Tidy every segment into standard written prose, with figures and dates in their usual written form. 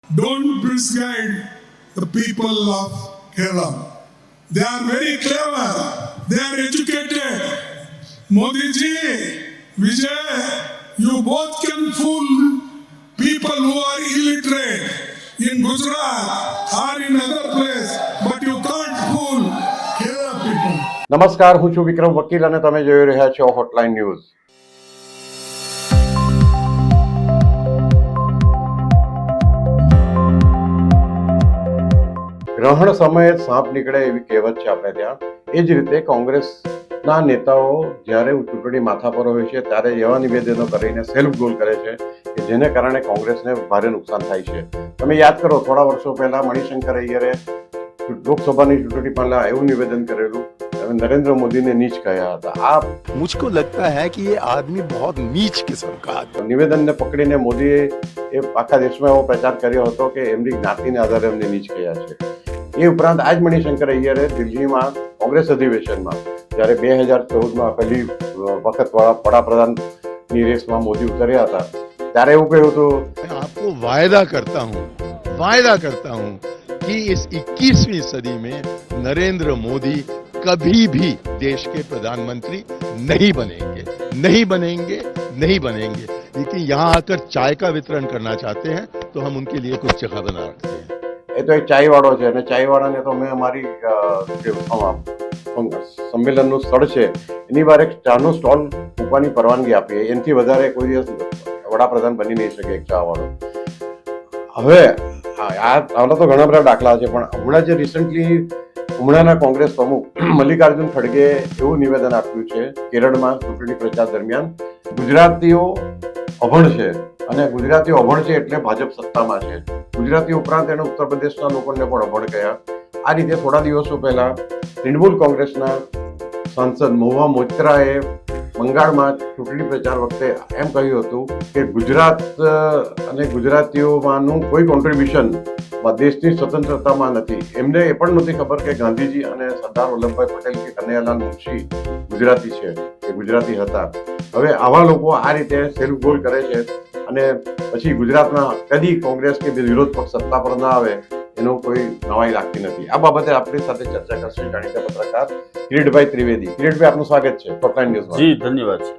Don't misguide the people of Kerala. They are very clever. They are educated. Modi ji, Vijay, you both can fool people who are illiterate in Gujarat or in other place, but you can't fool Kerala people. નમસ્કાર, હું છું વિક્રમ વકીલ અને તમે જોઈ રહ્યા છો hotline news. ગ્રહણ સમયે સાપ નીકળે એવી કહેવત છે આપણે ત્યાં. એ જ રીતે કોંગ્રેસના નેતાઓ જ્યારે ચૂંટણી માથા પર હોય છે ત્યારે એવા નિવેદનો કરીને સેલ્ફ ગોલ કરે છે કે જેને કારણે કોંગ્રેસને ભારે નુકસાન થાય છે. તમે યાદ કરો, થોડા વર્ષો પહેલા મણિશંકર અય્યરે લોકસભાની ચૂંટણી પહેલા એવું નિવેદન કરેલું, नरेंद्र मोदी ने नीच कहा था. आप मुझको लगता है कि ये आदमी बहुत नीच किस्म का आदमी. નિવેદન ને પકડીને મોદીએ આખા દેશમાં એવો પ્રચાર કર્યો હતો કે એમની જ્ઞાતિને આધારે એમને નીચ કહ્યા છે. એ ઉપરાંત આજ મણિશંકર અય્યરે દિલ્હીમાં કોંગ્રેસ અધિવેશનમાં જ્યારે 2014માં પહેલી વખત વડાપ્રધાનની રેસમાં મોદી ઉતર્યા હતા ત્યારે એવું કહ્યું હતું, आपको वायदा करता हूँ कि इस 21वीं सदी में नरेंद्र मोदी कभी भी देश के प्रधानमंत्री नहीं बनेंगे. लेकिन यहाँ आकर चाय का वितरण करना चाहते हैं तो हम उनके लिए कुछ जगह बना रखते हैं. એ તો એક ચાયવાળો છે અને ચાયવાળાને તો મેં અમારી સંમેલનનું સ્થળ છે એની બહાર એક ચાનો સ્ટોલ મૂકવાની પરવાનગી આપી. એનાથી વધારે કોઈ દિવસ વડાપ્રધાન બની નહીં શકે એક ચાવાળો. હવે આના તો ઘણા બધા દાખલા છે, પણ હમણાં જે રિસન્ટલી હમણાંના કોંગ્રેસ પ્રમુખ મલ્લિકાર્જુન ખડગે એવું નિવેદન આપ્યું છે કેરળમાં ચૂંટણી પ્રચાર દરમિયાન, ગુજરાતીઓ અભણ છે અને ગુજરાતીઓ અભણ છે એટલે ભાજપ સત્તામાં છે. ગુજરાતીઓ ઉપરાંત એને ઉત્તર પ્રદેશના લોકોને પણ અભણ કહ્યા. આ રીતે થોડા દિવસો પહેલા તૃણમૂલ કોંગ્રેસના સાંસદ મહુવા મોઇત્રાએ બંગાળમાં ચૂંટણી પ્રચાર વખતે એમ કહ્યું હતું કે ગુજરાત અને ગુજરાતીઓમાંનું કોઈ કોન્ટ્રીબ્યુશન દેશની સ્વતંત્રતામાં નથી. એમને એ પણ નથી ખબર કે ગાંધીજી અને સરદાર વલ્લભભાઈ પટેલ કે કનૈયાલાલ મુનશી ગુજરાતી છે કે ગુજરાતી હતા. હવે આવા લોકો આ રીતે સેલ્ફ ગોલ કરે છે અને પછી ગુજરાતમાં કદી કોંગ્રેસ કે વિરોધ પક્ષ સત્તા પર ના આવે એનો કોઈ નવાઈ લાગતી નથી. આ બાબતે આપણી સાથે ચર્ચા કરશે જાણીતા પત્રકાર કિરીટભાઈ ત્રિવેદી. કિરીટભાઈ, આપનું સ્વાગત છે હોટલાઇન ન્યૂઝમાં. જી, ધન્યવાદ છે.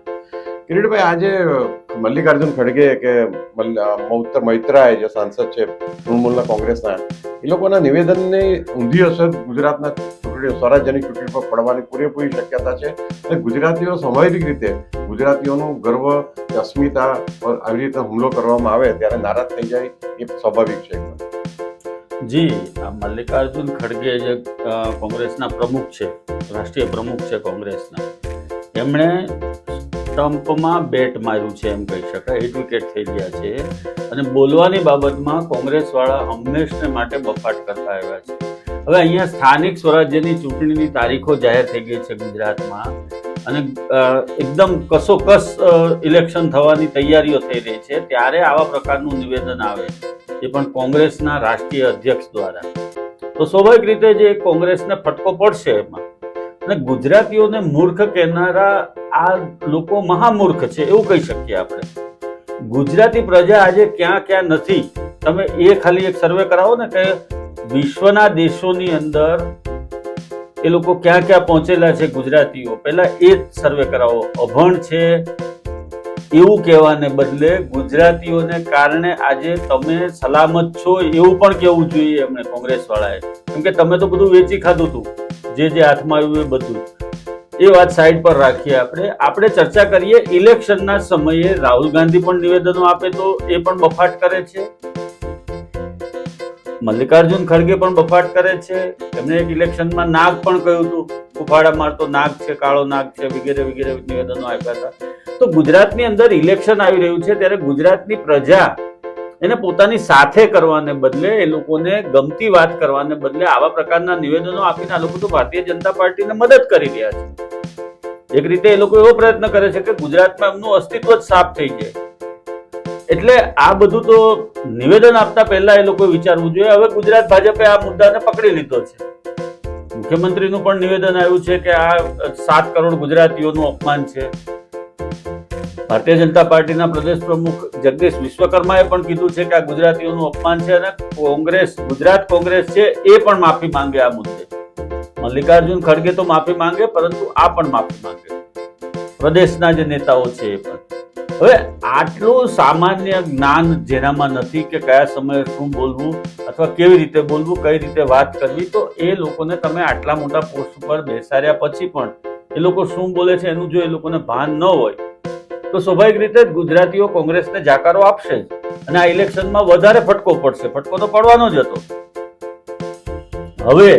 કિરીટભાઈ, આજે મલ્લિકાર્જુન ખડગે કે મૈત્રાએ જે સાંસદ છે તૃણમૂલના કોંગ્રેસના, એ લોકોના નિવેદનની ઊંધી અસર ગુજરાતના સ્વરાજ્યની ચૂંટણી પર પડવાની પૂરેપૂરી શક્યતા છે અને ગુજરાતીઓ સ્વાભાવિક રીતે ગુજરાતીઓનું ગર્વ અસ્મિતા પર આવી રીતે હુમલો કરવામાં આવે ત્યારે નારાજ થઈ જાય એ સ્વાભાવિક છે. જી, મલ્લિકાર્જુન ખડગે જે કોંગ્રેસના પ્રમુખ છે, રાષ્ટ્રીય પ્રમુખ છે કોંગ્રેસના, એમણે સ્ટમ્પમાં બેટ માર્યું છે એમ કહી શકાય. એડવોકેટ થઈ ગયા છે અને બોલવાની બાબતમાં કોંગ્રેસવાળા હંમેશને માટે બફાટ કરતા આવ્યા છે. હવે અહીંયા સ્થાનિક સ્વરાજ્યની ચૂંટણીની તારીખો જાહેર થઈ ગઈ છે ગુજરાતમાં અને એકદમ કસોકસ ઇલેક્શન થવાની તૈયારીઓ થઈ રહી છે, ત્યારે આવા પ્રકારનું નિવેદન આવે એ પણ કોંગ્રેસના રાષ્ટ્રીય અધ્યક્ષ દ્વારા, તો સ્વાભાવિક રીતે જે કોંગ્રેસને ફટકો પડશે એમાં. અને ગુજરાતીઓને મૂર્ખ કહેનારા આ લોકો મહામૂર્ખ છે એવું કહી શકીએ આપણે. ગુજરાતી પ્રજા આજે ક્યાં ક્યાં નથી, તમે એ ખાલી એક સર્વે કરાવો ને કે વિશ્વના દેશોની અંદર એ લોકો ક્યાં ક્યાં પહોંચેલા છે ગુજરાતીઓ, પહેલા એ જ સર્વે કરાવો. અભણ છે એવું કહેવાને બદલે ગુજરાતીઓને કારણે આજે તમે સલામત છો એવું પણ કહેવું જોઈએ એમને કોંગ્રેસ વાળાએ, કેમ કે તમે તો બધું વેચી ખાધું હતું, જે હાથમાં આવ્યું એ બધું. એ વાત સાઈડ પર રાખીએ. આપણે ચર્ચા કરીએ ઇલેક્શનના સમયે રાહુલ ગાંધી પણ નિવેદનો આપે તો એ પણ બફાટ કરે છે, મલ્લિકાર્જુન ખડગે પણ બફાટ કરે છે. એમણે એક ઇલેક્શનમાં નાગ પણ કહ્યું હતું, ઉફાડા મારતો નાગ છે, કાળો નાગ છે, વગેરે વગેરે નિવેદનો આપ્યા હતા. તો ગુજરાતની અંદર ઇલેક્શન આવી રહ્યું છે ત્યારે ગુજરાતની પ્રજા એને પોતાની સાથે કરવાને બદલે, એ લોકોને ગમતી વાત કરવાને બદલે આવા પ્રકારના નિવેદનો આપીને આ લોકો તો ભારતીય જનતા પાર્ટીને મદદ કરી રહ્યા છે. એક રીતે એ લોકો એવો પ્રયત્ન કરે છે કે ગુજરાતમાં એમનું અસ્તિત્વ જ સાફ થઈ જાય. એટલે આ બધું તો નિવેદન આપતા પહેલા એ લોકોએ વિચારવું જોઈએ. હવે ગુજરાત ભાજપે આ મુદ્દાને પકડી લીધો છે. મુખ્યમંત્રીનું પણ નિવેદન આવ્યું છે કે આ 7 કરોડ ગુજરાતીઓનું અપમાન છે. ભારતીય જનતા પાર્ટીના પ્રદેશ પ્રમુખ જગદીશ વિશ્વકર્માએ પણ કીધું છે કે આ ગુજરાતીઓનું અપમાન છે અને ગુજરાત કોંગ્રેસ છે એ પણ માફી માંગે આ મુદ્દે. મલ્લિકાર્જુન ખડગે તો માફી માંગે, પરંતુ આ પણ માફી માંગે, પ્રદેશના જે નેતાઓ છે એ પણ. હવે આટલું સામાન્ય જ્ઞાન જેનામાં નથી કે કયા સમયે શું બોલવું અથવા કેવી રીતે બોલવું, કઈ રીતે વાત કરવી, તો એ લોકોને તમે આટલા મોટા પોસ્ટ ઉપર બેસાડ્યા પછી પણ એ લોકો શું બોલે છે એનું જો એ લોકોને ભાન ન હોય તો સ્વાભાવિક રીતે ગુજરાતીઓ કોંગ્રેસને જાકારો આપશે જ અને આ ઇલેક્શનમાં વધારે ફટકો પડશે. ફટકો તો પડવાનો જ હતો. હવે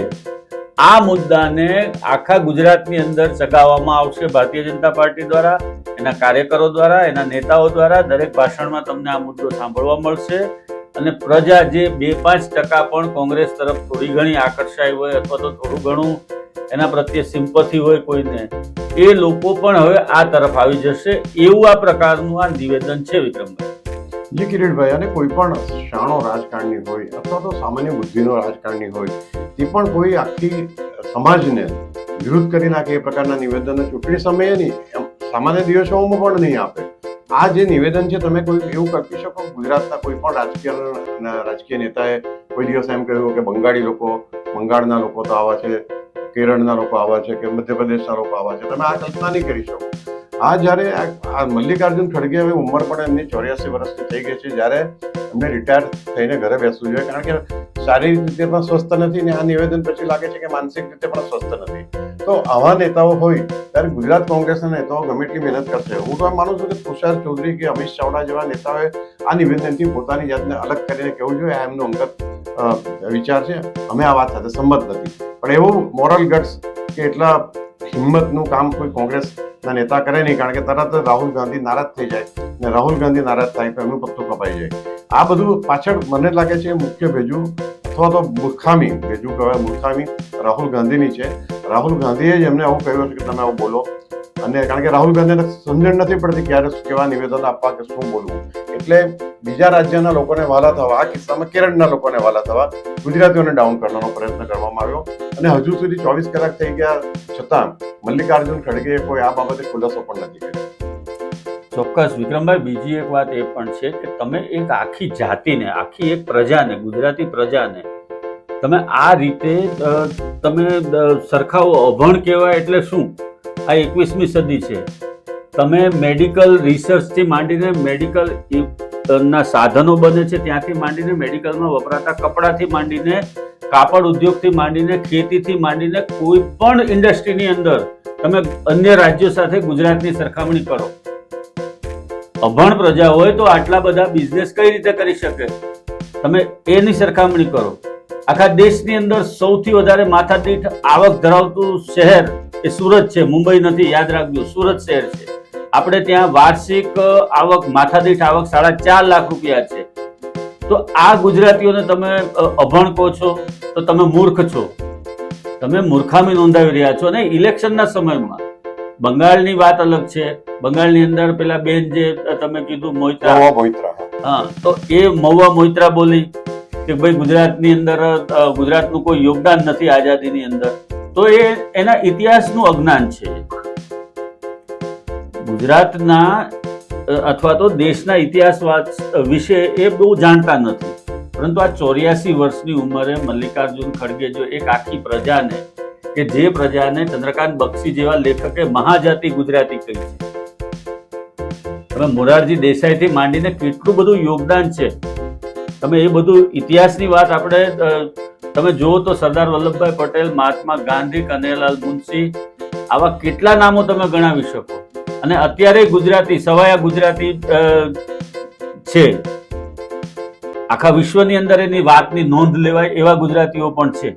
આ મુદ્દાને આખા ગુજરાતની અંદર ચગાવવામાં આવશે ભારતીય જનતા પાર્ટી દ્વારા, એના કાર્યકરો દ્વારા, એના નેતાઓ દ્વારા. દરેક ભાષણમાં તમને આ મુદ્દો સાંભળવા મળશે અને પ્રજા જે 2-5% પણ કોંગ્રેસ તરફ થોડી ઘણી આકર્ષાઈ હોય અથવા તો થોડું ઘણું એના પ્રત્યે સિમ્પથી હોય કોઈને, એ લોકો પણ હવે આ તરફ આવી જશે, એવું આ પ્રકારનું આ નિવેદન છે. વિક્રમભાઈ. જી કિરીટભાઈ, અને કોઈ પણ શાણો રાજકારણી હોય અથવા તો સામાન્ય બુદ્ધિનો રાજકારણી હોય તે પણ કોઈ આખી સમાજને વિરુદ્ધ કરી નાખે એ પ્રકારના નિવેદનો ચૂંટણી સમયે નહીં, સામાન્ય દિવસોમાં પણ નહીં આપે. આ જે નિવેદન છે, તમે કોઈ એવું કહી શકો ગુજરાતના કોઈ પણ રાજકીય નેતાએ કોઈ દિવસ એમ કહ્યું કે બંગાળના લોકો તો આવા છે, કેરળના લોકો આવા છે કે મધ્યપ્રદેશના લોકો આવા છે? તમે આ કલ્પના નહીં કરી શકો. આ જ્યારે આ મલ્લિકાર્જુન ખડગે હવે ઉંમર પણ એમની 84 વર્ષની થઈ ગઈ છે, જ્યારે એમને રિટાયર થઈને ઘરે બેસવું જોઈએ, કારણ કે શારીરિક રીતે પણ સ્વસ્થ નથી ને આ નિવેદન પછી લાગે છે કે માનસિક રીતે પણ સ્વસ્થ નથી. તો આવા નેતાઓ હોય ત્યારે ગુજરાત કોંગ્રેસના નેતાઓ ગમે એટલી મહેનત કરશે. હું તો એમ માનું છું કે તુષાર ચૌધરી કે અમિત ચાવડા જેવા નેતાઓએ આ નિવેદનથી પોતાની જાતને અલગ કરીને કહેવું જોઈએ આ એમનો અંગત વિચાર છે, અમે આ વાત સાથે સંમત નથી. પણ એવું મોરલ ગટ્સ કે એટલા હિંમતનું કામ કોઈ કોંગ્રેસના નેતા કરે નહીં, કારણ કે તરત જ રાહુલ ગાંધી નારાજ થઈ જાય ને રાહુલ ગાંધી નારાજ થાય તો એમનું પત્તું કપાઈ જાય. આ બધું પાછળ મને લાગે છે મુખ્ય ભેજું અથવા તો મૂર્ખામી, ભેજું કહેવાય મૂર્ખામી રાહુલ ગાંધીની છે. રાહુલ ગાંધીએ જ એમને આવું કહ્યું છે કે તમે આવું બોલો, અને કારણ કે રાહુલ ગાંધીને સમજણ નથી પડતી ક્યારે કેવા નિવેદન આપવા કે શું બોલવું, એટલે બીજા રાજ્યના લોકોને વાલા થવા, આ કિસ્સામાં કેરળના લોકોને વાલા થવા ગુજરાતીઓને ડાઉન કરવાનો પ્રયત્ન કરવામાં આવ્યો. અને હજુ સુધી 24 કલાક થઈ ગયા છતાં મલ્લિકાર્જુન ખડગે કોઈ આ બાબતે ખુલાસો પણ નથી કર્યો. ચોક્કસ વિક્રમભાઈ, બીજી એક વાત એ પણ છે કે તમે એક આખી જાતિને, આખી એક પ્રજાને, ગુજરાતી પ્રજાને તમે આ રીતે તમે સરખાવો. અભણ કહેવાય એટલે શું? આ 21મી સદી છે. તમે મેડિકલ રિસર્ચથી માંડીને મેડિકલ ના સાધનો બને છે ત્યાંથી માંડીને મેડિકલમાં વપરાતા કપડાથી માંડીને કાપડ ઉદ્યોગથી માંડીને ખેતીથી માંડીને કોઈ પણ ઇન્ડસ્ટ્રીની અંદર તમે અન્ય રાજ્યો સાથે ગુજરાતની સરખામણી કરો. અભણ પ્રજા હોય તો આટલા બધા બિઝનેસ કઈ રીતે કરી શકે? તમે એની સરખામણી કરો. આખા દેશની અંદર સૌથી વધારે માથાદીઠ આવક ધરાવતું શહેર એ સુરત છે, મુંબઈ નથી, યાદ રાખજો, સુરત શહેર છે. આપણે ત્યાં વાર્ષિક આવક, માથાદીઠ આવક 4.5 લાખ રૂપિયા છે. તો આ ગુજરાતીઓને તમે અભણ કહો છો તો તમે મૂર્ખ છો, તમે મૂર્ખામી નોંધાવી રહ્યા છો. ને ઇલેક્શનના સમયમાં બંગાળની વાત અલગ છે. બંગાળની અંદર પેલા બેન જે તમે કીધું મોઇત્રા, હા, તો એ મહુવા મોઇત્રા બોલી કે ભાઈ ગુજરાતની અંદર ગુજરાતનું કોઈ યોગદાન નથી આઝાદીની અંદર. તો એ એના ઇતિહાસનું અજ્ઞાન છે. ગુજરાતના અથવા તો દેશના ઇતિહાસ વિશે એ બહુ જાણતા નથી. પરંતુ આ 84 વર્ષની ઉંમરે મલ્લિકાર્જુન ખડગે જો એક આખી પ્રજાને, કે જે પ્રજાને ચંદ્રકાંત બક્ષી જેવા લેખકે મહાજાતિ ગુજરાતી કહી છે, તમે મોરારજી દેસાઈથી માંડીને કેટલું બધું યોગદાન છે, તમે એ બધું ઇતિહાસની વાત આપણે તમે જુઓ તો સરદાર વલ્લભભાઈ પટેલ, મહાત્મા ગાંધી, કનૈયાલાલ મુનશી, આવા કેટલા નામો તમે ગણાવી શકો. અને અત્યારે ગુજરાતી, સવાયા ગુજરાતી છે. આખા વિશ્વની અંદર એની વાતની નોંધ લેવાય એવા ગુજરાતીઓ પણ છે.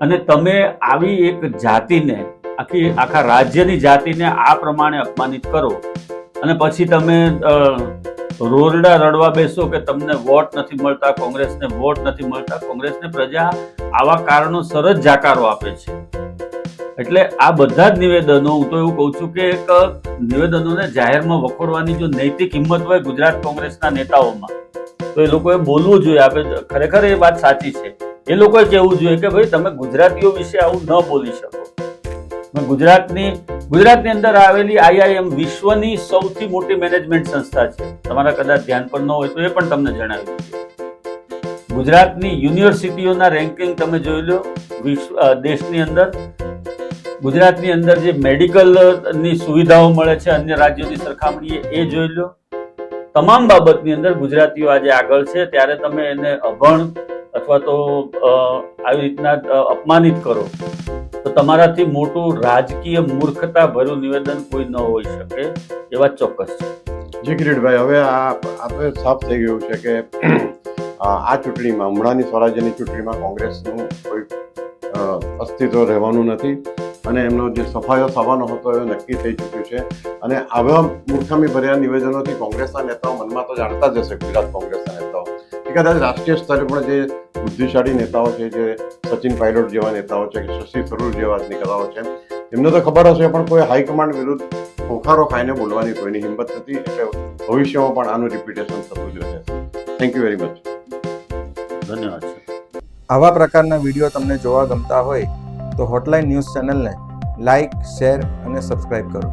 અને તમે આવી એક જાતિને, આખા રાજ્યની જાતિને આ પ્રમાણે અપમાનિત કરો અને પછી તમે રોરડા રડવા બેસો કે તમને વોટ નથી મળતા, કોંગ્રેસને વોટ નથી મળતા. કોંગ્રેસને પ્રજા આવા કારણોસર જ જાકારો આપે છે. એટલે આ બધા જ નિવેદનો, હું તો એવું કહું છું કે એક નિવેદનોને જાહેરમાં વખોડવાની જો નૈતિક હિંમત હોય ગુજરાત કોંગ્રેસના નેતાઓમાં તો એ લોકોએ બોલવું જોઈએ. આપણે ખરેખર એ વાત સાચી છે. એ લોકોએ કહેવું જોઈએ કે ભાઈ તમે ગુજરાતીઓ વિશે આવું ન બોલી શકો. ગુજરાતની અંદર આવેલી IIM વિશ્વની સૌથી મોટી મેનેજમેન્ટ સંસ્થા છે. તમારા કદાચ ધ્યાન પર ન હોય તો એ પણ તમને જણાવી દઈએ. ગુજરાતની યુનિવર્સિટીઓના રેન્કિંગ તમે જોઈ લો. દેશની અંદર ગુજરાતની અંદર જે મેડિકલની સુવિધાઓ મળે છે અન્ય રાજ્યોની સરખામણીએ એ જોઈ લો. તમામ બાબતની અંદર ગુજરાતીઓ આજે આગળ છે. ત્યારે તમે એને અભણ અથવા તો આવી રીતના અપમાનિત કરો તો તમારાથી મોટું રાજકીય મૂર્ખતા ભર્યું નિવેદન કોઈ ન હોઈ શકે એ વાત ચોક્કસ છે. જી કિરીટભાઈ, હવે આ તો સાફ થઈ ગયું છે કે આ ચૂંટણીમાં, હમણાંની સ્વરાજ્યની ચૂંટણીમાં કોંગ્રેસનું કોઈ અસ્તિત્વ રહેવાનું નથી અને એમનો જે સફાયો થવાનો હતો એ નક્કી થઈ ચૂક્યું છે. અને આવા મૂર્ખામી ભર્યા નિવેદનોથી કોંગ્રેસના નેતાઓ મનમાં તો જાણતા જ હશે, ગુજરાત કોંગ્રેસના નેતાઓ કે કદાચ રાષ્ટ્રીય સ્તરે પણ જે બુદ્ધિશાળી નેતાઓ છે, જે સચિન પાયલોટ જેવા નેતાઓ છે કે શશી થરૂર જેવા નેતાઓ છે, એમને તો ખબર હશે પણ કોઈ હાઈકમાન્ડ વિરુદ્ધ ખોખારો ખાઈને બોલવાની કોઈની હિંમત નથી. એટલે ભવિષ્યમાં પણ આનું રિપીટેશન થતું જ રહેશે. Thank you very much. ધન્યવાદ છે. આવા પ્રકારના વિડીયો તમને જોવા ગમતા હોય તો હોટલાઇન ન્યૂઝ ચેનલને લાઇક, શેર અને સબસ્ક્રાઇબ કરો.